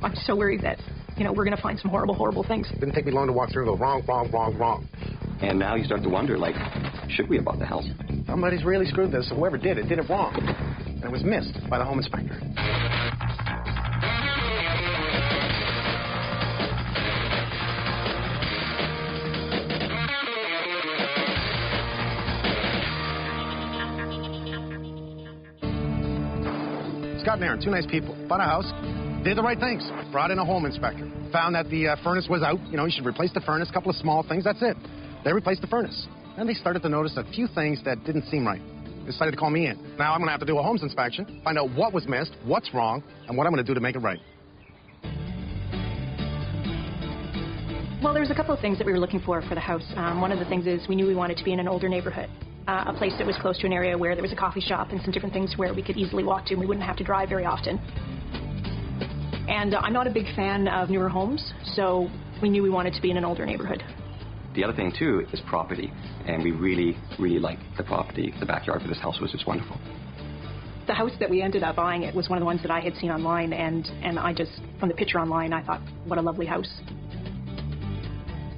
I'm so worried that, we're going to find some horrible, horrible things. Didn't take me long to walk through and go wrong, wrong, wrong, wrong. And now you start to wonder, like, should we have bought the house? Somebody's really screwed this, so whoever did it wrong. And it was missed by the home inspector. Scott and Aaron, two nice people, bought a house, did the right things, brought in a home inspector, found that the furnace was out, you should replace the furnace, a couple of small things, that's it. They replaced the furnace. Then they started to notice a few things that didn't seem right. They decided to call me in. Now I'm going to have to do a homes inspection, find out what was missed, what's wrong, and what I'm going to do to make it right. Well, there's a couple of things that we were looking for the house. One of the things is we knew we wanted to be in an older neighborhood. A place that was close to an area where there was a coffee shop and some different things where we could easily walk to and we wouldn't have to drive very often. And I'm not a big fan of newer homes, so we knew we wanted to be in an older neighborhood. The other thing, too, is property. And we really, really liked the property. The backyard for this house was just wonderful. The house that we ended up buying, it was one of the ones that I had seen online, and I just, from the picture online, I thought, what a lovely house.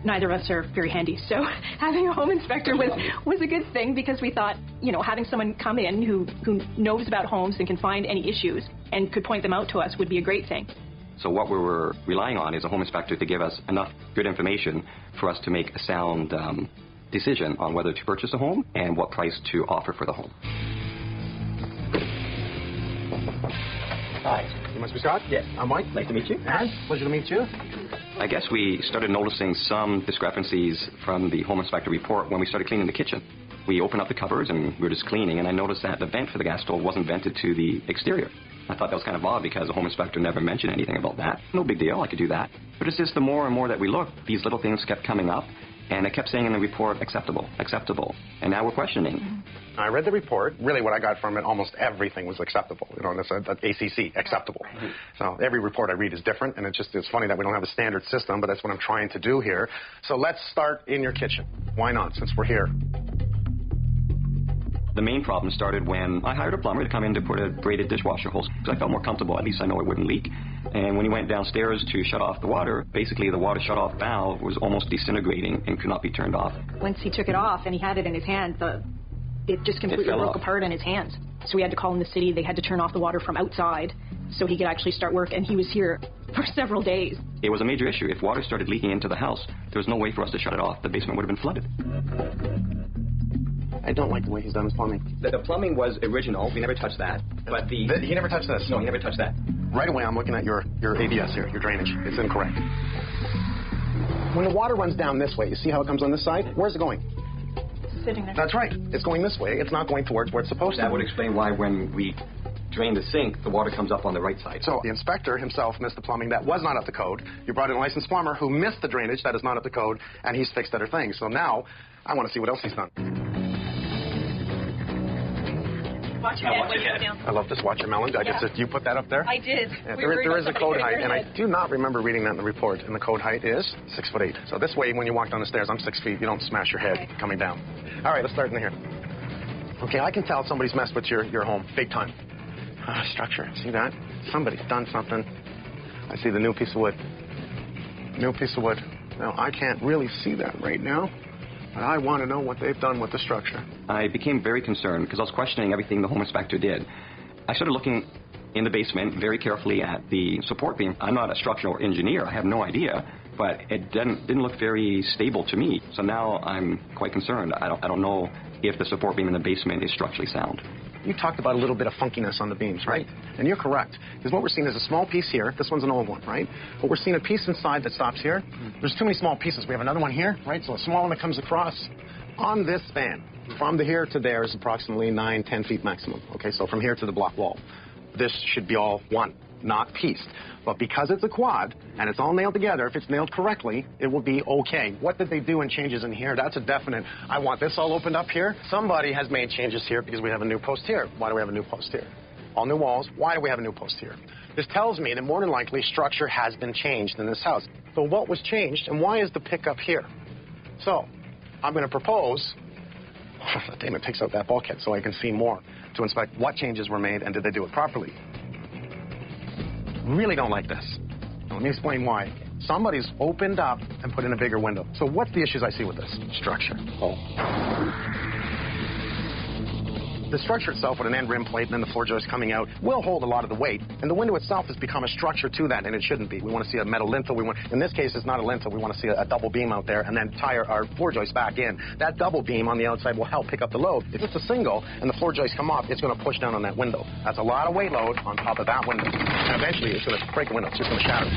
Neither of us are very handy, so having a home inspector was a good thing because we thought, having someone come in who knows about homes and can find any issues and could point them out to us would be a great thing. So what we were relying on is a home inspector to give us enough good information for us to make a sound decision on whether to purchase a home and what price to offer for the home. Hi. You must be Scott? Yes. I'm Mike. Nice to meet you. And pleasure to meet you. I guess we started noticing some discrepancies from the home inspector report when we started cleaning the kitchen. We opened up the cupboards and we were just cleaning, and I noticed that the vent for the gas stove wasn't vented to the exterior. I thought that was kind of odd because the home inspector never mentioned anything about that. No big deal, I could do that. But it's just the more and more that we looked, these little things kept coming up, and it kept saying in the report, acceptable, acceptable. And now we're questioning. I read the report. Really what I got from it, almost everything was acceptable. And that's ACC, acceptable. So every report I read is different, and it's funny that we don't have a standard system, but that's what I'm trying to do here. So let's start in your kitchen. Why not, since we're here? The main problem started when I hired a plumber to come in to put a braided dishwasher hose because I felt more comfortable. At least I know it wouldn't leak. And when he went downstairs to shut off the water, basically the water shut-off valve was almost disintegrating and could not be turned off. Once he took it off and he had it in his hand, it just completely broke apart in his hands. So we had to call in the city. They had to turn off the water from outside so he could actually start work. And he was here for several days. It was a major issue. If water started leaking into the house, there was no way for us to shut it off. The basement would have been flooded. I don't like the way he's done his plumbing. The plumbing was original. We never touched that. But he never touched this? No, he never touched that. Right away, I'm looking at your ABS here, your drainage. It's incorrect. When the water runs down this way, you see how it comes on this side? Where's it going? Sitting there. That's right. It's going this way. It's not going towards where it's supposed to. That would explain why when we drain the sink, the water comes up on the right side. So the inspector himself missed the plumbing that was not up to code. You brought in a licensed plumber who missed the drainage that is not up to code, and he's fixed other things. So now I want to see what else he's done. Watch your head when you go down. I love this. Watch your melon. You put that up there? I did. Yeah, there is a code height, and I do not remember reading that in the report. And the code height is 6'8". So this way, when you walk down the stairs, I'm 6 feet. You don't smash your head coming down. All right, let's start in here. Okay, I can tell somebody's messed with your home big time. Structure. See that? Somebody's done something. I see the new piece of wood. New piece of wood. Now, I can't really see that right now. But I want to know what they've done with the structure. I became very concerned because I was questioning everything the home inspector did. I started looking in the basement very carefully at the support beam. I'm not a structural engineer. I have no idea, but it didn't look very stable to me. So now I'm quite concerned. I don't know if the support beam in the basement is structurally sound. You talked about a little bit of funkiness on the beams, right? And you're correct. Because what we're seeing is a small piece here. This one's an old one, right? But we're seeing a piece inside that stops here. There's too many small pieces. We have another one here, right? So a small one that comes across on this span. From here to there is approximately 9-10 feet maximum. Okay, so from here to the block wall. This should be all one, not pieced. But because it's a quad and it's all nailed together, if it's nailed correctly, it will be okay. What did they do in changes in here? That's a definite. I want this all opened up here. Somebody has made changes here because we have a new post here. Why do we have a new post here? All new walls. Why do we have a new post here? This tells me that more than likely structure has been changed in this house. So what was changed and why is the pickup here? So I'm going to propose, damn, it takes out that bulkhead so I can see more to inspect what changes were made and did they do it properly. Really don't like this. Let me explain why. Somebody's opened up and put in a bigger window. So what's the issues I see with this? Structure. The structure itself with an end rim plate and then the floor joist coming out will hold a lot of the weight. And the window itself has become a structure to that, and it shouldn't be. We want to see a metal lintel. In this case, it's not a lintel. We want to see a double beam out there and then tie our floor joist back in. That double beam on the outside will help pick up the load. If it's a single and the floor joist come off, it's going to push down on that window. That's a lot of weight load on top of that window. And eventually, it's going to break the window. It's just going to shatter.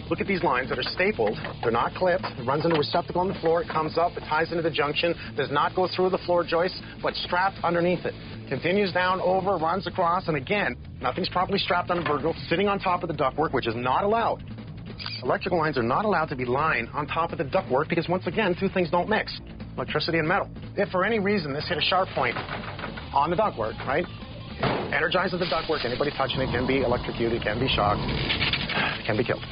Look at these lines that are stapled. They're not clipped. It runs into a receptacle on the floor. It comes up. It ties into the junction. Does not go through the floor joist, but strapped underneath it. Continues down, over, runs across, and again, nothing's properly strapped on a vertical, sitting on top of the ductwork, which is not allowed. Electrical lines are not allowed to be lying on top of the ductwork because, once again, two things don't mix, electricity and metal. If for any reason this hit a sharp point on the ductwork, right, it energizes the ductwork. Anybody touching it can be electrocuted, can be shocked, can be killed.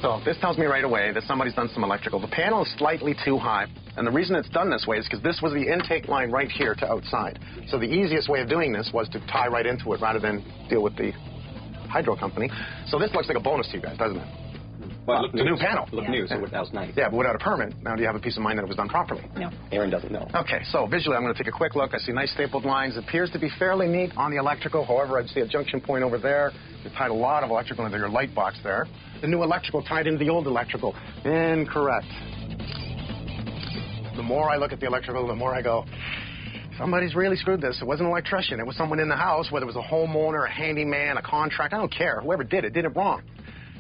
So this tells me right away that somebody's done some electrical. The panel is slightly too high, and the reason it's done this way is because this was the intake line right here to outside. So the easiest way of doing this was to tie right into it rather than deal with the hydro company. So this looks like a bonus to you guys, doesn't it? Well, it's a new panel. Look new, so that was nice. Yeah, but without a permit, now do you have a peace of mind that it was done properly? No. Aaron doesn't know. Okay, so visually I'm going to take a quick look. I see nice stapled lines. It appears to be fairly neat on the electrical. However, I see a junction point over there. They tied a lot of electrical into your light box there. The new electrical tied into the old electrical. Incorrect. The more I look at the electrical, the more I go, somebody's really screwed this. It wasn't an electrician. It was someone in the house, whether it was a homeowner, a handyman, a contractor. I don't care. Whoever did it wrong.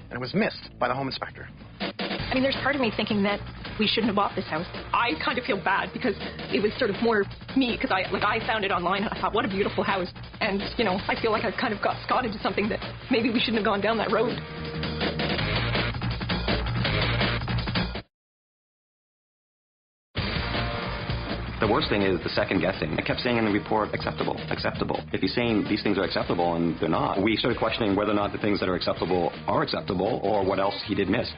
And it was missed by the home inspector. I mean, there's part of me thinking that we shouldn't have bought this house. I kind of feel bad because it was sort of more me, because I found it online and I thought, what a beautiful house. And, you know, I feel like I've kind of got Scott into something that maybe we shouldn't have gone down that road. The worst thing is the second guessing. I kept saying in the report, acceptable, acceptable. If he's saying these things are acceptable and they're not, we started questioning whether or not the things that are acceptable or what else he did miss.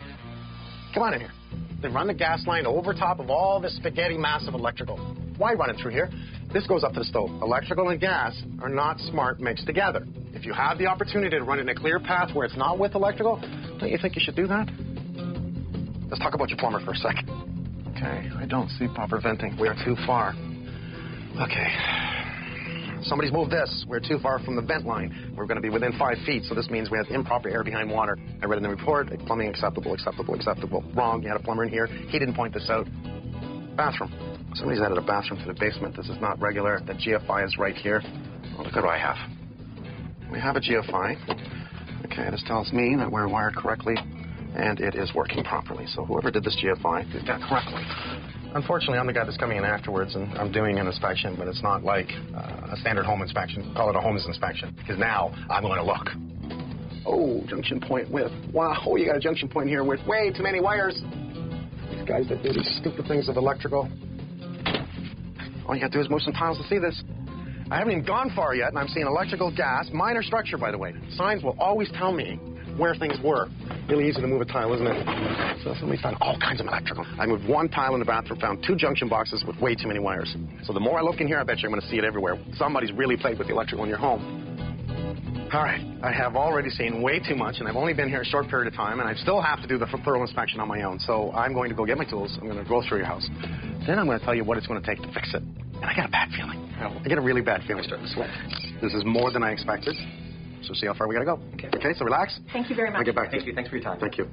Come on in here. They run the gas line over top of all this spaghetti mass of electrical. Why run it through here? This goes up to the stove. Electrical and gas are not smart mixed together. If you have the opportunity to run it in a clear path where it's not with electrical, don't you think you should do that? Let's talk about your plumber for a second. Okay, I don't see proper venting. We are too far. Okay. Somebody's moved this. We're too far from the vent line. We're going to be within 5 feet, so this means we have improper air behind water. I read in the report, plumbing acceptable, acceptable, acceptable. Wrong, you had a plumber in here. He didn't point this out. Bathroom. Somebody's added a bathroom to the basement. This is not regular. The GFI is right here. Oh, look at what I have. We have a GFI. Okay, this tells me that we're wired correctly, and it is working properly. So whoever did this GFI did that correctly. Unfortunately, I'm the guy that's coming in afterwards, and I'm doing an inspection, but it's not like a standard home inspection. Call it a Holmes inspection, because now I'm going to look. Oh, junction point with. Wow, you got a junction point here with way too many wires. These guys that do these stupid things with electrical. All you have to do is move some tiles to see this. I haven't even gone far yet, and I'm seeing electrical, gas, minor structure, by the way. Signs will always tell me where things were. Really easy to move a tile, isn't it? So somebody found all kinds of electrical. I moved one tile in the bathroom, found 2 junction boxes with way too many wires. So the more I look in here, I bet you I'm going to see it everywhere. Somebody's really played with the electrical in your home. All right, I have already seen way too much, and I've only been here a short period of time, and I still have to do the thorough inspection on my own. So I'm going to go get my tools. I'm going to go through your house. Then I'm going to tell you what it's going to take to fix it. And I got a bad feeling. I get a really bad feeling. Starting to sweat. This is more than I expected. So see how far we got to go. Okay, so relax. Thank you very much. I'll get back. Thank you. Thanks for your time. Thank you.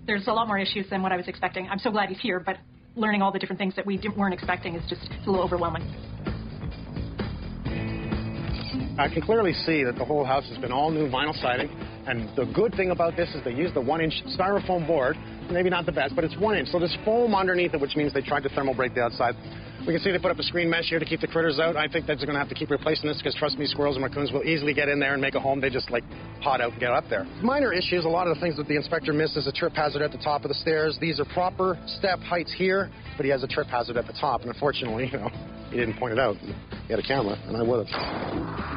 There's a lot more issues than what I was expecting. I'm so glad he's here, but learning all the different things that we weren't expecting is just a little overwhelming. I can clearly see that the whole house has been all new vinyl siding, and the good thing about this is they used the 1-inch styrofoam board. Maybe not the best, but it's 1 inch. So there's foam underneath it, which means they tried to thermal break the outside. We can see they put up a screen mesh here to keep the critters out. I think that they're going to have to keep replacing this because, trust me, squirrels and raccoons will easily get in there and make a home. They just, like, pot out and get up there. Minor issues. A lot of the things that the inspector missed is a trip hazard at the top of the stairs. These are proper step heights here, but he has a trip hazard at the top. And unfortunately, you know, he didn't point it out. He had a camera, and I would have.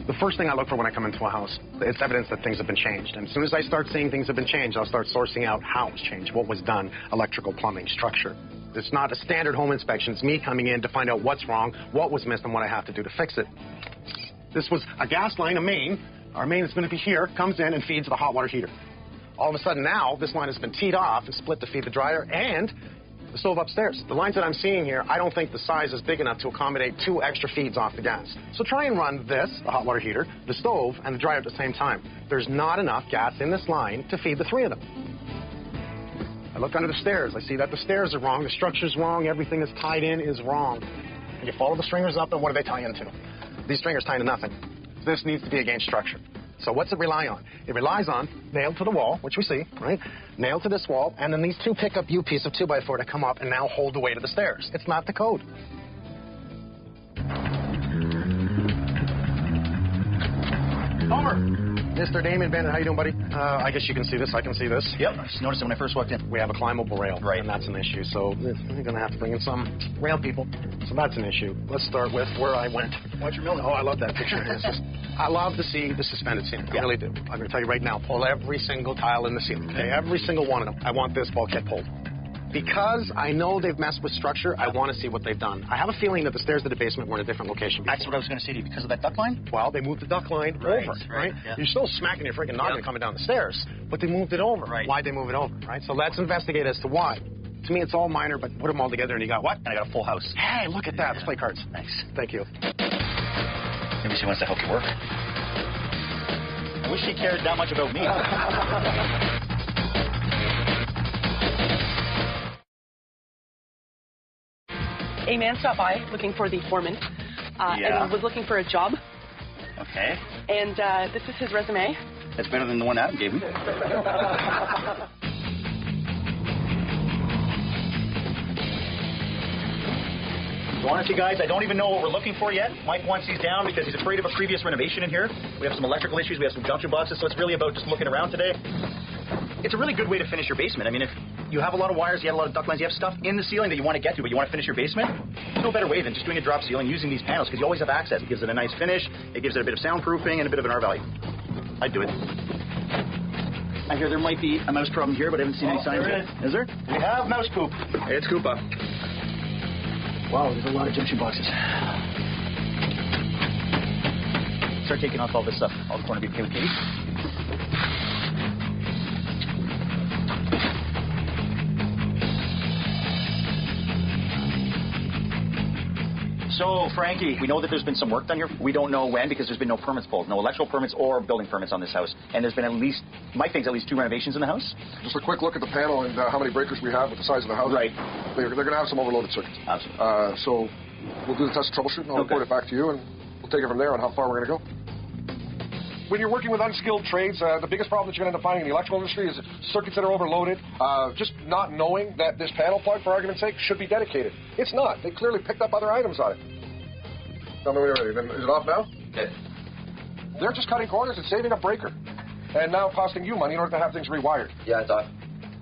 The first thing I look for when I come into a house, it's evidence that things have been changed. And as soon as I start seeing things have been changed, I'll start sourcing out how it was changed, what was done, electrical, plumbing, structure. It's not a standard home inspection. It's me coming in to find out what's wrong, what was missed, and what I have to do to fix it. This was a gas line, a main. Our main is going to be here, comes in and feeds the hot water heater. All of a sudden now, this line has been teed off and split to feed the dryer and the stove upstairs. The lines that I'm seeing here, I don't think the size is big enough to accommodate 2 extra feeds off the gas. So try and run this, the hot water heater, the stove, and the dryer at the same time. There's not enough gas in this line to feed the 3 of them. I look under the stairs. I see that the stairs are wrong, the structure's wrong, everything that's tied in is wrong. And you follow the stringers up, and what do they tie into? These stringers tie into nothing. This needs to be a gained structure. So what's it rely on? It relies on nailed to the wall, which we see, right? Nailed to this wall, and then these 2 pick up U-piece of 2x4 to come up and now hold the weight of the stairs. It's not the code. Homer! Mr. Damon Bennett, how you doing, buddy? I guess you can see this. I can see this. Yep, I just noticed it when I first walked in. We have a climbable rail, right, and that's an issue. So we're going to have to bring in some rail people. So that's an issue. Let's start with where I went. Watch your mill. Oh, I love that picture. I love to see the suspended ceiling. I really do. I'm going to tell you right now, pull every single tile in the ceiling. Okay, every single one of them. I want this bulkhead pulled. Because I know they've messed with structure, I want to see what they've done. I have a feeling that the stairs to the basement were in a different location before. That's what I was going to say to you. Because of that duct line? Well, they moved the duct line over, right? Yeah. You're still smacking your freaking noggin coming down the stairs, but they moved it over. Right. Why'd they move it over, right? So let's investigate as to why. To me, it's all minor, but put them all together and you got what? And I got a full house. Hey, look at that. Let's play cards. Nice. Thank you. Maybe she wants to help you work. I wish she cared that much about me. A man stopped by looking for the foreman and was looking for a job. Okay. And this is his resume. That's better than the one Adam gave me. So honestly, guys, I don't even know what we're looking for yet. Mike wants these down because he's afraid of a previous renovation in here. We have some electrical issues. We have some junction boxes. So it's really about just looking around today. It's a really good way to finish your basement. I mean, if you have a lot of wires, you have a lot of duct lines, you have stuff in the ceiling that you want to get to, but you want to finish your basement, there's no better way than just doing a drop ceiling using these panels because you always have access. It gives it a nice finish. It gives it a bit of soundproofing and a bit of an R value. I'd do it. I hear there might be a mouse problem here, but I haven't seen any signs yet. Is there? We have mouse poop. It's Koopa. Wow, there's a lot of junction boxes. Start taking off all this stuff. All the corner be okay with Katie? So, Frankie, we know that there's been some work done here. We don't know when because there's been no permits pulled. No electrical permits or building permits on this house. And there's been at least, Mike thinks, at least 2 renovations in the house. Just a quick look at the panel and how many breakers we have with the size of the house. Right. They're going to have some overloaded circuits. Absolutely. So we'll do the test of troubleshooting. I'll report it back to you, and we'll take it from there on how far we're going to go. When you're working with unskilled trades, the biggest problem that you're going to end up finding in the electrical industry is circuits that are overloaded. Just not knowing that this panel plug, for argument's sake, should be dedicated. It's not. They clearly picked up other items on it. Tell me when you're ready. Then is it off now? Okay. They're just cutting corners and saving a breaker. And now costing you money in order to have things rewired. Yeah, it's off.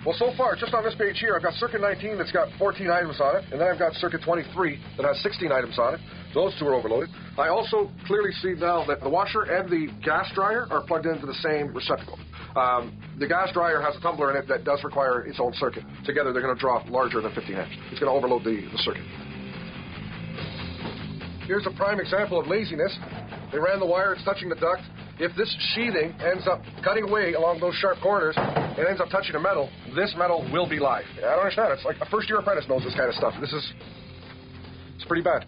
Well, so far, just on this page here, I've got circuit 19 that's got 14 items on it, and then I've got circuit 23 that has 16 items on it. Those 2 are overloaded. I also clearly see now that the washer and the gas dryer are plugged into the same receptacle. The gas dryer has a tumbler in it that does require its own circuit. Together, they're going to draw larger than 15 amps. It's going to overload the circuit. Here's a prime example of laziness. They ran the wire, it's touching the duct. If this sheathing ends up cutting away along those sharp corners and ends up touching the metal, this metal will be live. I don't understand. It's like a first-year apprentice knows this kind of stuff. It's pretty bad.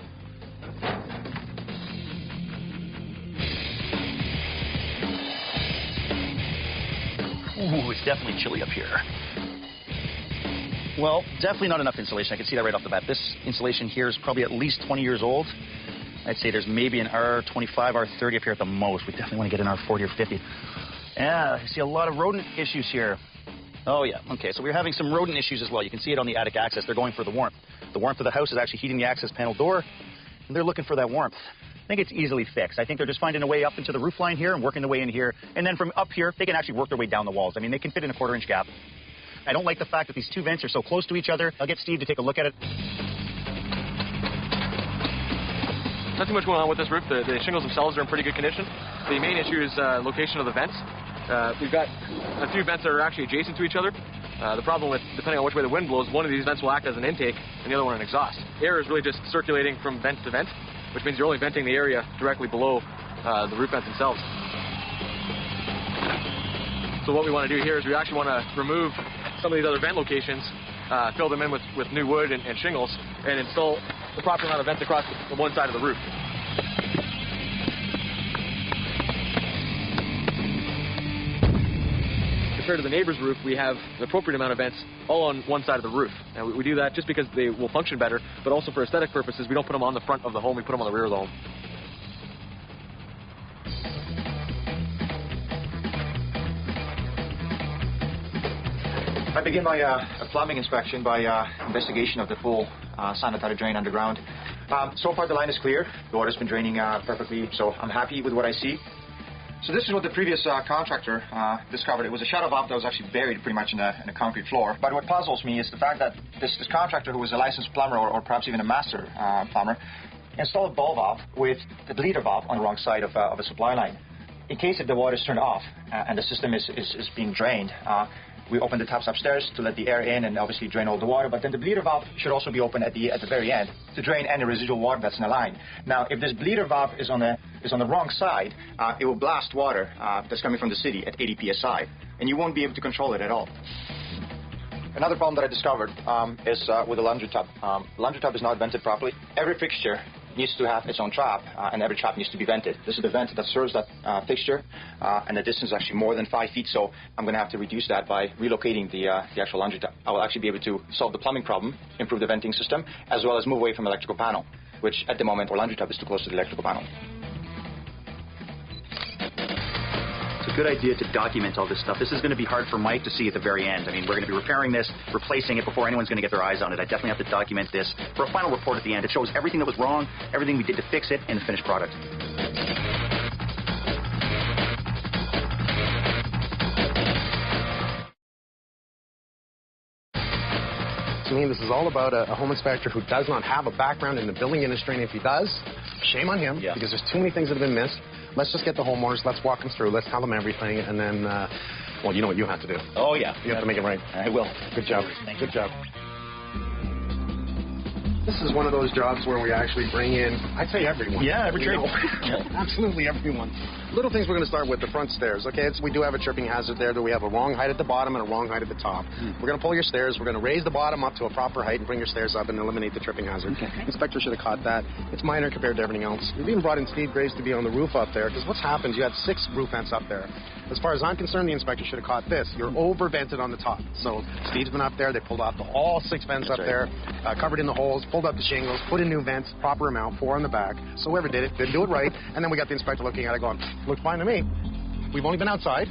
Ooh, it's definitely chilly up here. Well, definitely not enough insulation. I can see that right off the bat. This insulation here is probably at least 20 years old. I'd say there's maybe an R25, R30 up here at the most. We definitely want to get an R40 or 50. Yeah, I see a lot of rodent issues here. Oh, yeah. Okay, so we're having some rodent issues as well. You can see it on the attic access. They're going for the warmth. The warmth of the house is actually heating the access panel door, and they're looking for that warmth. I think it's easily fixed. I think they're just finding a way up into the roof line here and working their way in here. And then from up here, they can actually work their way down the walls. I mean, they can fit in a 1/4 inch gap. I don't like the fact that these 2 vents are so close to each other. I'll get Steve to take a look at it. Not too much going on with this roof. The shingles themselves are in pretty good condition. The main issue is location of the vents. We've got a few vents that are actually adjacent to each other. The problem with, depending on which way the wind blows, one of these vents will act as an intake and the other one an exhaust. Air is really just circulating from vent to vent, which means you're only venting the area directly below the roof vents themselves. So what we want to do here is we actually want to remove some of these other vent locations, fill them in with new wood and shingles, and install the proper amount of vents across the one side of the roof. Compared to the neighbor's roof, we have the appropriate amount of vents all on one side of the roof. And we do that just because they will function better, but also for aesthetic purposes, we don't put them on the front of the home, we put them on the rear of the home. I begin my plumbing inspection by investigation of the full sanitary drain underground. So far the line is clear. The water's been draining perfectly, so I'm happy with what I see. So this is what the previous contractor discovered. It was a shadow valve that was actually buried pretty much in a concrete floor. But what puzzles me is the fact that this contractor, who was a licensed plumber or perhaps even a master plumber, installed a ball valve with the bleeder valve on the wrong side of a supply line. In case if the water is turned off and the system is being drained, we open the taps upstairs to let the air in and obviously drain all the water, but then the bleeder valve should also be open at the very end to drain any residual water that's in the line. Now, if this bleeder valve is on the wrong side, it will blast water that's coming from the city at 80 psi, and you won't be able to control it at all. Another problem that I discovered is with the laundry tub. Laundry tub is not vented properly. Every fixture needs to have its own trap, and every trap needs to be vented. This is the vent that serves that fixture, and the distance is actually more than 5 feet, so I'm going to have to reduce that by relocating the actual laundry tub. I will actually be able to solve the plumbing problem, improve the venting system, as well as move away from the electrical panel, which at the moment our laundry tub is too close to the electrical panel. It's a good idea to document all this stuff. This is going to be hard for Mike to see at the very end. I mean, we're going to be repairing this, replacing it before anyone's going to get their eyes on it. I definitely have to document this for a final report at the end. It shows everything that was wrong, everything we did to fix it, and the finished product. To me, this is all about a home inspector who does not have a background in the building industry, and if he does, shame on him, because there's too many things that have been missed. Let's just get the homeowners, let's walk them through, let's tell them everything, and then, well, you know what you have to do. Oh, yeah. You have to make it right. I will. Good job. Good job. This is one of those jobs where we actually bring in, I'd say everyone. Yeah, every trade. Absolutely everyone. Little things we're going to start with, the front stairs. Okay, we do have a tripping hazard there. We have a wrong height at the bottom and a wrong height at the top. We're going to pull your stairs. We're going to raise the bottom up to a proper height and bring your stairs up and eliminate the tripping hazard. Okay. Inspector should have caught that. It's minor compared to everything else. We've even brought in Steve Graves to be on the roof up there, because what's happened, you had 6 roof vents up there. As far as I'm concerned, the inspector should have caught this. You're over-vented on the top. So Steve's been up there. They pulled off all 6 vents up there, covered in the holes, pulled up the shingles, put in new vents, proper amount, 4 on the back. So whoever did it didn't do it right. And then we got the inspector looking at it going, looked fine to me. We've only been outside.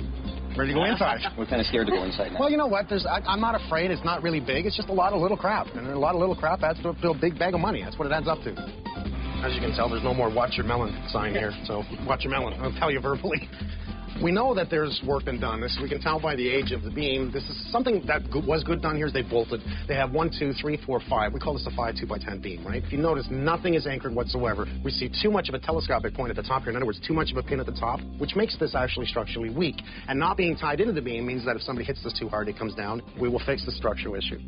Ready to go inside. We're kind of scared to go inside now. Well, you know what? I'm not afraid. It's not really big. It's just a lot of little crap. And a lot of little crap adds to a big bag of money. That's what it adds up to. As you can tell, there's no more watch your melon sign here. So watch your melon. I'll tell you verbally. We know that there's work been done. This we can tell by the age of the beam. This is something that was good done here is they bolted. They have 1, 2, 3, 4, 5. We call this a 5 2x10 beam, right? If you notice, nothing is anchored whatsoever. We see too much of a telescopic point at the top here. In other words, too much of a pin at the top, which makes this actually structurally weak. And not being tied into the beam means that if somebody hits this too hard, it comes down. We will fix the structural issue.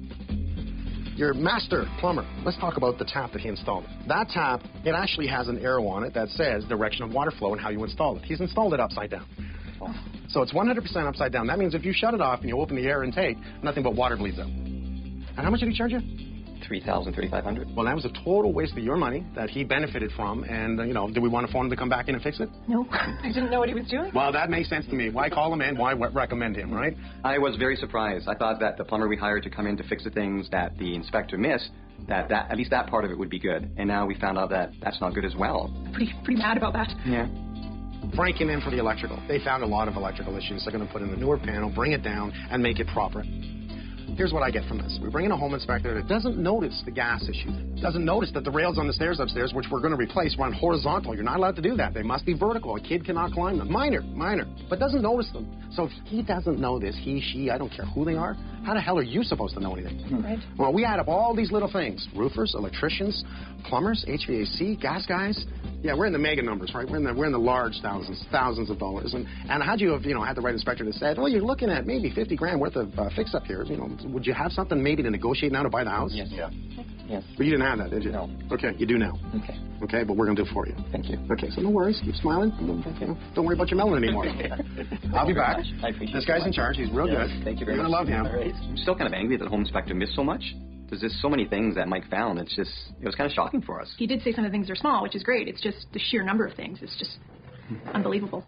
Your master plumber, let's talk about the tap that he installed. That tap, it actually has an arrow on it that says direction of water flow and how you install it. He's installed it upside down. So it's 100% upside down. That means if you shut it off and you open the air intake, nothing but water bleeds out. And how much did he charge you? $3,000, $3,500. Well, that was a total waste of your money that he benefited from. And, you know, do we want to phone him to come back in and fix it? No, I didn't know what he was doing. Well, that makes sense to me. Why call him in? Why recommend him, right? I was very surprised. I thought that the plumber we hired to come in to fix the things that the inspector missed, that at least that part of it would be good. And now we found out that that's not good as well. Pretty mad about that. Yeah. Frank came in for the electrical. They found a lot of electrical issues. They're going to put in a newer panel, bring it down, and make it proper. Here's what I get from this. We bring in a home inspector that doesn't notice the gas issue. Doesn't notice that the rails on the stairs upstairs, which we're going to replace, run horizontal. You're not allowed to do that. They must be vertical. A kid cannot climb them. Minor, but doesn't notice them. So if he doesn't know this, he, she, I don't care who they are, how the hell are you supposed to know anything? Right. Well, we add up all these little things. Roofers, electricians, plumbers, HVAC, gas guys. Yeah, we're in the mega numbers, right? We're in the large thousands of dollars. And had you have, had the right inspector that said, well, you're looking at maybe $50,000 worth of fix-up here. Would you have something maybe to negotiate now to buy the house? Yes. Yeah. Yes. But you didn't have that, did you? No. Okay, you do now. Okay. Okay, but we're going to do it for you. Thank you. Okay, so no worries. Keep smiling. Don't worry about your melon anymore. I'll be back. I appreciate This guy's in charge. He's real good. Thank you very You're much. going to love him. All right. I'm still kind of angry that the home inspector missed so much. There's just so many things that Mike found. It was kind of shocking for us. He did say some of the things are small, which is great. It's just the sheer number of things. It's just unbelievable.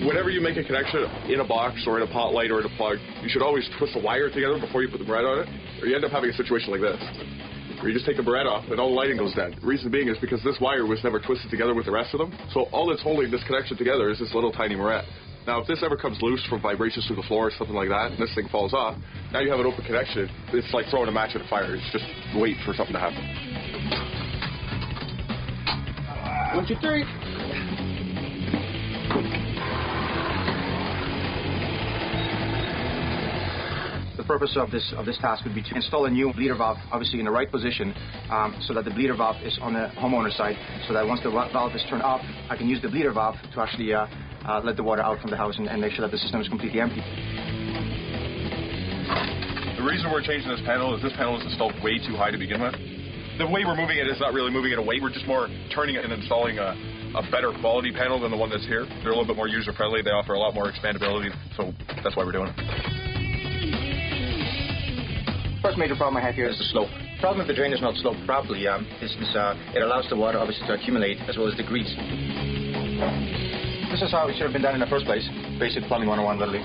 Whenever you make a connection in a box or in a pot light or in a plug, you should always twist the wire together before you put the bread on it, or you end up having a situation like this, where you just take the bread off and all the lighting goes dead. The reason being is because this wire was never twisted together with the rest of them, so all that's holding this connection together is this little tiny moret. Now, if this ever comes loose from vibrations through the floor or something like that, and this thing falls off, now you have an open connection. It's like throwing a match at a fire. It's just wait for something to happen. 1, 2, 3. The purpose of this task would be to install a new bleeder valve, obviously in the right position, so that the bleeder valve is on the homeowner's side, so that once the valve is turned off, I can use the bleeder valve to actually let the water out from the house and make sure that the system is completely empty. The reason we're changing this panel is this panel is installed way too high to begin with. The way we're moving it is not really moving it away. We're just more turning it and installing a better quality panel than the one that's here. They're a little bit more user-friendly. They offer a lot more expandability, so that's why we're doing it. First major problem I have here is the slope. The problem if the drain is not sloped properly is it allows the water obviously to accumulate as well as the grease. This is how it should have been done in the first place. Basic plumbing 101, literally.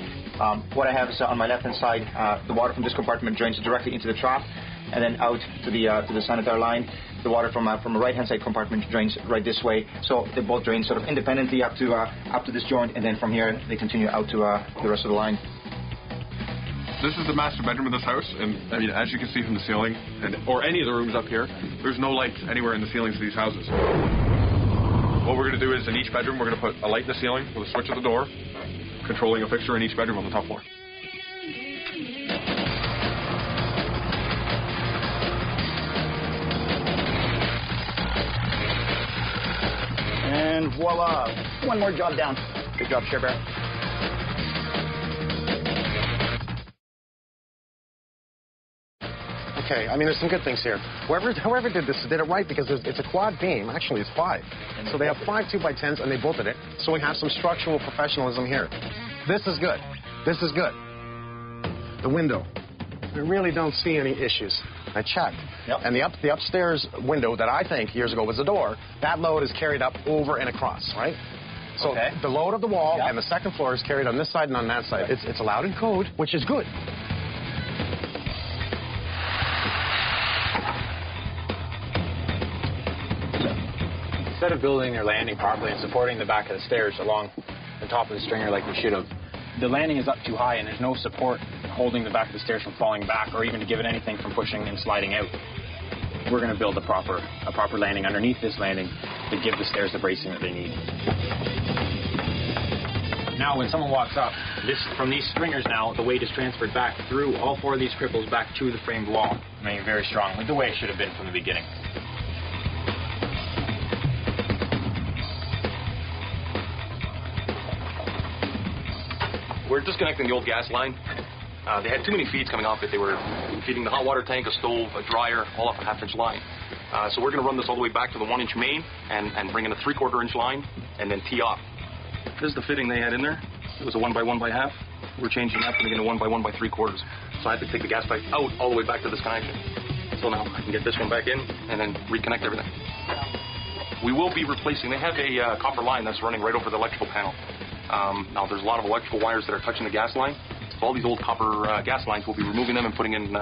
What I have is on my left-hand side, the water from this compartment drains directly into the trap, and then out to the sanitary line. The water from a right-hand side compartment drains right this way. So they both drain sort of independently up to this joint, and then from here they continue out to the rest of the line. This is the master bedroom of this house, and I mean, as you can see from the ceiling, or any of the rooms up here, there's no light anywhere in the ceilings of these houses. What we're going to do is in each bedroom, we're going to put a light in the ceiling with a switch at the door, controlling a fixture in each bedroom on the top floor. And voila, one more job down. Good job, Share Bear. Okay, I mean, there's some good things here. Whoever did this did it right because it's a quad beam. Actually, it's 5. So they have 5 2x10s, and they bolted it. So we have some structural professionalism here. This is good. This is good. The window. I really don't see any issues. I checked. Yep. And the upstairs window that I think years ago was a door, that load is carried up over and across, right? So the load of the wall and the second floor is carried on this side and on that side. It's allowed in code, which is good. Instead of building their landing properly and supporting the back of the stairs along the top of the stringer like we should have, the landing is up too high and there's no support holding the back of the stairs from falling back or even to give it anything from pushing and sliding out. We're going to build a proper landing underneath this landing to give the stairs the bracing that they need. Now when someone walks up, from these stringers now, the weight is transferred back through all 4 of these cripples back to the framed wall, making it very strong, like the way it should have been from the beginning. We're disconnecting the old gas line. They had too many feeds coming off it. They were feeding the hot water tank, a stove, a dryer, all off a 1/2-inch line. So we're going to run this all the way back to the 1-inch main and bring in a 3/4-inch line and then tee off. This is the fitting they had in there. It was a 1 by 1 by 1/2. We're changing that, putting it in a 1 by 1 by 3/4. So I had to take the gas pipe out all the way back to this connection. So now I can get this one back in and then reconnect everything. We will be replacing, they have a copper line that's running right over the electrical panel. Now there's a lot of electrical wires that are touching the gas line. So all these old copper gas lines, we'll be removing them and putting in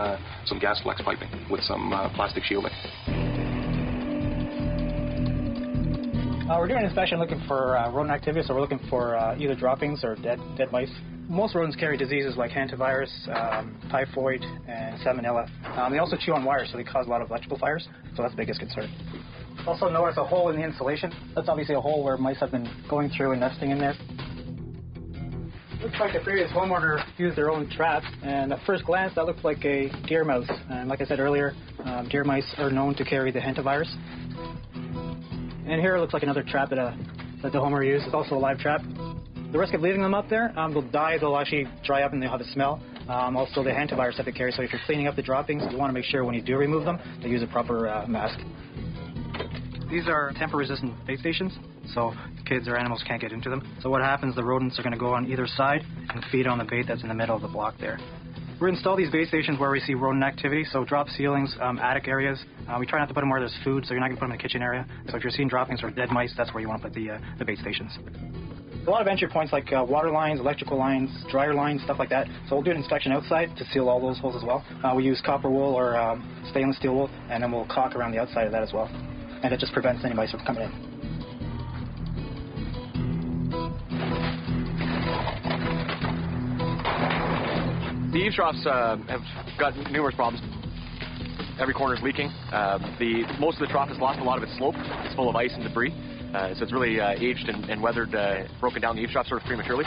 some gas flex piping with some plastic shielding. We're doing an inspection looking for rodent activity, so we're looking for either droppings or dead mice. Most rodents carry diseases like hantavirus, typhoid, and salmonella. They also chew on wires, so they cause a lot of electrical fires, so that's the biggest concern. Also notice a hole in the insulation. That's obviously a hole where mice have been going through and nesting in there. Looks like the previous homeowner used their own traps, and at first glance that looks like a deer mouse. And like I said earlier, deer mice are known to carry the hantavirus. And here it looks like another trap that a that the homeowner used. It's also a live trap. The risk of leaving them up there, they'll die, they'll actually dry up and they'll have a smell. Also, the hantavirus that they carry, so if you're cleaning up the droppings, you want to make sure when you do remove them, they use a proper mask. These are tamper-resistant bait stations, so kids or animals can't get into them. So what happens, the rodents are going to go on either side and feed on the bait that's in the middle of the block there. We install these bait stations where we see rodent activity, so drop ceilings, attic areas. We try not to put them where there's food, so you're not going to put them in the kitchen area. So if you're seeing droppings or dead mice, that's where you want to put the bait stations. A lot of entry points like water lines, electrical lines, dryer lines, stuff like that. So we'll do an inspection outside to seal all those holes as well. We use copper wool or stainless steel wool, and then we'll caulk around the outside of that as well. And it just prevents any mice from coming in. The eaves troughs have got numerous problems. Every corner is leaking. Most of the trough has lost a lot of its slope. It's full of ice and debris. So it's really aged and weathered, broken down the eaves trough sort of prematurely.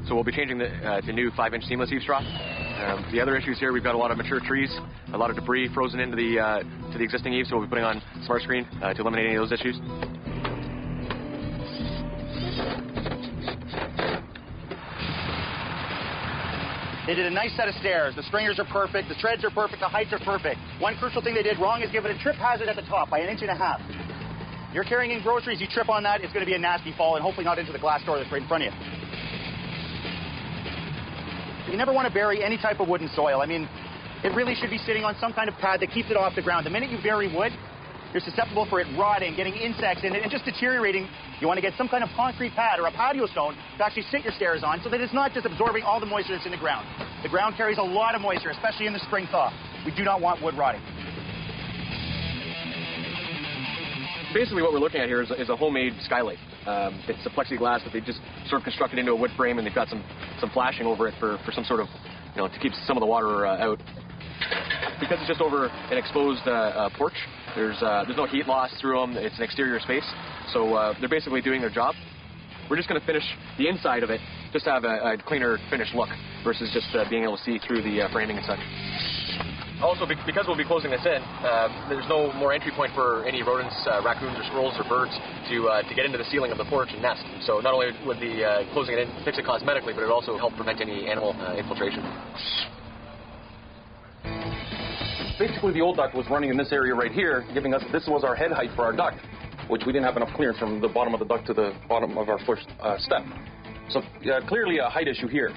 So we'll be changing to new 5-inch seamless eaves trough. The other issues here, we've got a lot of mature trees, a lot of debris frozen into the existing eaves, so we'll be putting on smart screen to eliminate any of those issues. They did a nice set of stairs. The stringers are perfect. The treads are perfect. The heights are perfect. One crucial thing they did wrong is give it a trip hazard at the top by 1.5 inches. You're carrying in groceries, you trip on that, it's going to be a nasty fall, and hopefully not into the glass door that's right in front of you. You never want to bury any type of wood in soil. I mean, it really should be sitting on some kind of pad that keeps it off the ground. The minute you bury wood, you're susceptible for it rotting, getting insects in it, and just deteriorating. You want to get some kind of concrete pad or a patio stone to actually sit your stairs on so that it's not just absorbing all the moisture that's in the ground. The ground carries a lot of moisture, especially in the spring thaw. We do not want wood rotting. Basically what we're looking at here is a homemade skylight. It's a plexiglass that they just sort of constructed into a wood frame, and they've got some flashing over it for some sort of, to keep some of the water out. Because it's just over an exposed porch, there's no heat loss through them. It's an exterior space, so they're basically doing their job. We're just going to finish the inside of it, just to have a cleaner finished look versus just being able to see through the framing and such. Also, because we'll be closing this in, there's no more entry point for any rodents, raccoons or squirrels or birds to get into the ceiling of the porch and nest. So not only would the closing it in fix it cosmetically, but it would also help prevent any animal infiltration. Basically, the old duct was running in this area right here, giving us, this was our head height for our duct, which we didn't have enough clearance from the bottom of the duct to the bottom of our first step. So clearly a height issue here.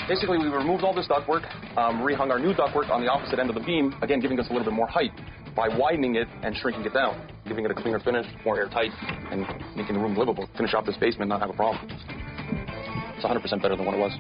Basically, we removed all this ductwork, rehung our new ductwork on the opposite end of the beam, again giving us a little bit more height by widening it and shrinking it down, giving it a cleaner finish, more airtight, and making the room livable. Finish off this basement, not have a problem. It's 100% better than what it was.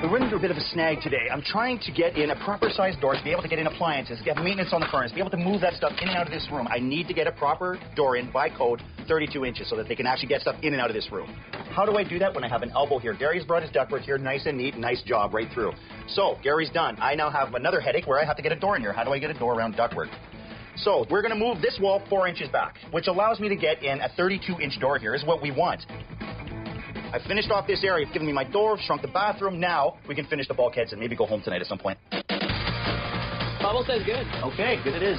We're running into a bit of a snag today. I'm trying to get in a proper sized door to be able to get in appliances, get maintenance on the furnace, be able to move that stuff in and out of this room. I need to get a proper door in by code, 32 inches, so that they can actually get stuff in and out of this room. How do I do that when I have an elbow here? Gary's brought his ductwork here, nice and neat, nice job right through. So, Gary's done. I now have another headache where I have to get a door in here. How do I get a door around ductwork? So, we're going to move this wall 4 inches back, which allows me to get in a 32-inch door here, is what we want. I finished off this area, given me my door, shrunk the bathroom. Now we can finish the bulkheads and maybe go home tonight at some point. Bubble says good. Okay, good it is.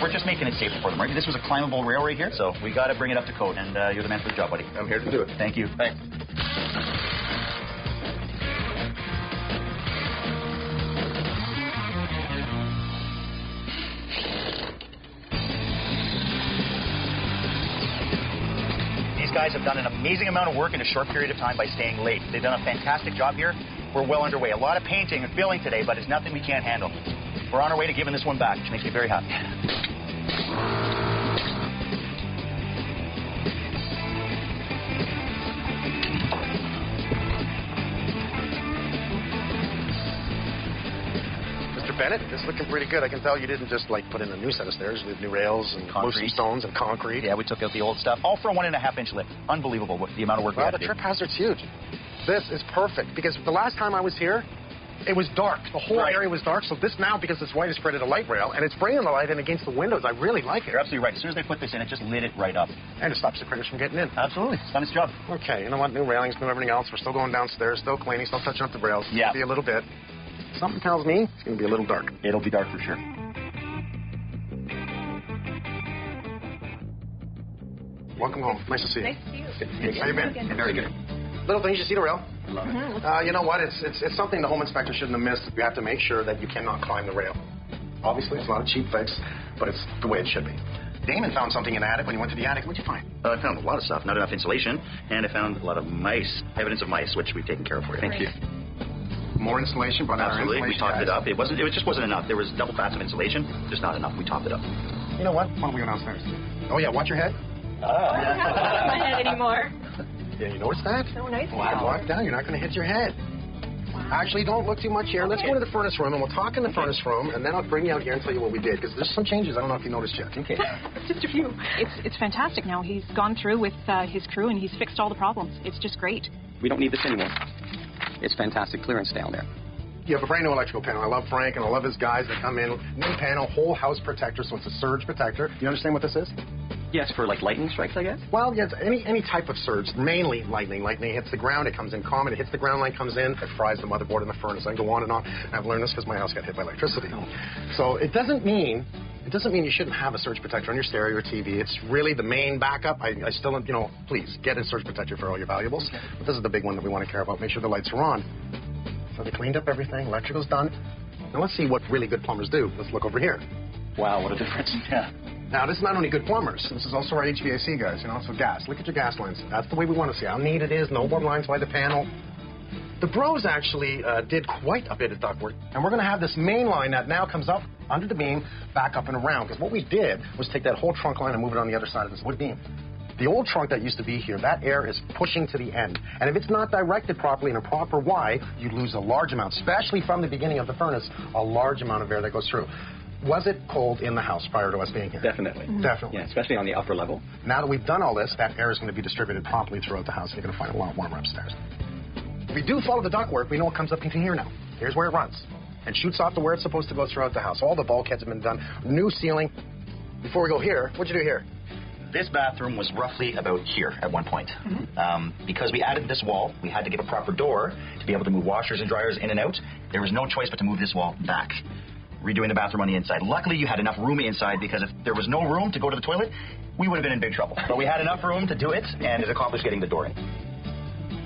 We're just making it safer for them, right? This was a climbable rail right here, so we got to bring it up to code, and you're the man for the job, buddy. I'm here to do it. Thank you. Thanks. These guys have done an amazing amount of work in a short period of time by staying late. They've done a fantastic job here. We're well underway. A lot of painting and filling today, but it's nothing we can't handle. We're on our way to giving this one back, which makes me very happy. Mr. Bennett, it's looking pretty good. I can tell you didn't just put in a new set of stairs with new rails and concrete stones and concrete. Yeah, we took out the old stuff, all for a 1.5-inch lift. Unbelievable the amount of work we had to do. The trip hazard's huge. This is perfect because the last time I was here, It was dark. The whole area was dark. So this now, because it's white, is created a light rail, and it's bringing the light in against the windows. I really like it. You're absolutely right. As soon as they put this in, it just lit it right up. And it stops the critters from getting in. Absolutely. It's done its job. Okay, you know what? New railings, new everything else. We're still going downstairs, still cleaning, still touching up the rails. Yeah. Be a little bit. Something tells me it's going to be a little dark. It'll be dark for sure. Welcome home. Nice to see you. Nice to see you. How you been? Very good. Little things. You see the rail? Love it. You know what? It's something the home inspector shouldn't have missed. You have to make sure that you cannot climb the rail. Obviously, it's not a cheap fix, but it's the way it should be. Damon found something in the attic when he went to the attic. What'd you find? I found a lot of stuff. Not enough insulation, and I found a lot of mice. Evidence of mice, which we've taken care of for you. Thank you. More insulation, but absolutely. We topped it up. It just wasn't enough. There was double bats of insulation, just not enough. We topped it up. You know what? Why don't we go downstairs? Oh yeah, watch your head. I don't have to watch my head anymore. Yeah, you notice that? So nice. Wow. Walk down. You're not going to hit your head. Actually, don't look too much here. Let's go to the furnace room, and we'll talk in the furnace room, and then I'll bring you out here and tell you what we did, because there's some changes. I don't know if you noticed yet. Okay. Just a few. It's fantastic now. He's gone through with his crew, and he's fixed all the problems. It's just great. We don't need this anymore. It's fantastic clearance down there. You have a brand new electrical panel. I love Frank, and I love his guys that come in. New panel, whole house protector, so it's a surge protector. You understand what this is? Yes, for like lightning strikes, I guess? Well, yes, any type of surge, mainly lightning. Lightning hits the ground, it comes in common, it hits the ground line, comes in, it fries the motherboard in the furnace. I can go on and on. I've learned this because my house got hit by electricity. So it doesn't mean you shouldn't have a surge protector on your stereo or TV. It's really the main backup. I still, please get a surge protector for all your valuables. But this is the big one that we want to care about. Make sure the lights are on. So they cleaned up everything. Electrical's done. Now let's see what really good plumbers do. Let's look over here. Wow, what a difference. Yeah. Now, this is not only good plumbers. This is also our HVAC guys, so gas. Look at your gas lines. That's the way we want to see how neat it is. No more lines by the panel. The bros actually did quite a bit of ductwork, and we're going to have this main line that now comes up under the beam, back up and around, because what we did was take that whole trunk line and move it on the other side of this wood beam. The old trunk that used to be here, that air is pushing to the end. And if it's not directed properly in a proper Y, you lose a large amount, especially from the beginning of the furnace, a large amount of air that goes through. Was it cold in the house prior to us being here? Definitely. Definitely. Yeah, especially on the upper level. Now that we've done all this, that air is going to be distributed properly throughout the house. You're going to find a lot warmer upstairs. If we do follow the ductwork, we know it comes up into here now. Here's where it runs. And shoots off to where it's supposed to go throughout the house. All the bulkheads have been done. New ceiling. Before we go here, what'd you do here? This bathroom was roughly about here at one point. Because we added this wall, we had to give a proper door to be able to move washers and dryers in and out. There was no choice but to move this wall back. Redoing the bathroom on the inside. Luckily, you had enough room inside, because if there was no room to go to the toilet, we would have been in big trouble. But we had enough room to do it, and it accomplished getting the door in.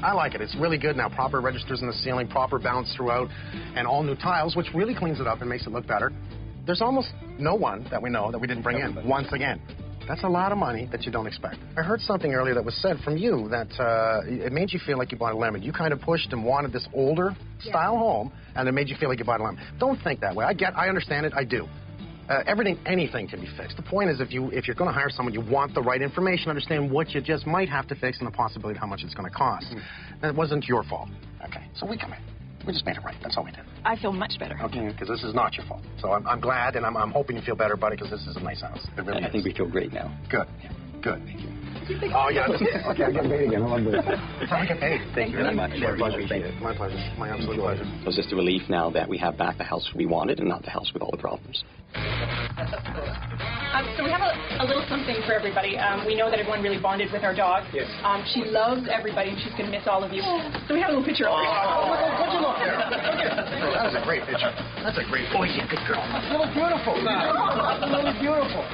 I like it. It's really good now. Proper registers in the ceiling, proper balance throughout, and all new tiles, which really cleans it up and makes it look better. There's almost no one that we know that we didn't bring in once again. That's a lot of money that you don't expect. I heard something earlier that was said from you that it made you feel like you bought a lemon. You kind of pushed and wanted this older style home, and it made you feel like you bought a lemon. Don't think that way. I understand it. I do. Anything can be fixed. The point is, if you're going to hire someone, you want the right information, understand what you just might have to fix, and the possibility of how much it's going to cost. That wasn't your fault. Okay, so we come in. We just made it right. That's all we did. I feel much better. Okay, because this is not your fault. So I'm glad, and I'm hoping you feel better, buddy, because this is a nice house. It really is. I think we feel great now. Good. Good. Thank you. Oh, yeah. Okay, I'm getting paid again. I love this. That's how I get paid. Thank you very much. My pleasure. My pleasure. My absolute pleasure. So it's just a relief now that we have back the house we wanted and not the house with all the problems. So we have a little something for everybody. We know that everyone really bonded with our dog. Yes. She loves everybody, and she's going to miss all of you. So we have a little picture of her. What'd you look there? That was a great picture. That's a great picture. Oh, yeah, good girl. That's really beautiful. That's really beautiful.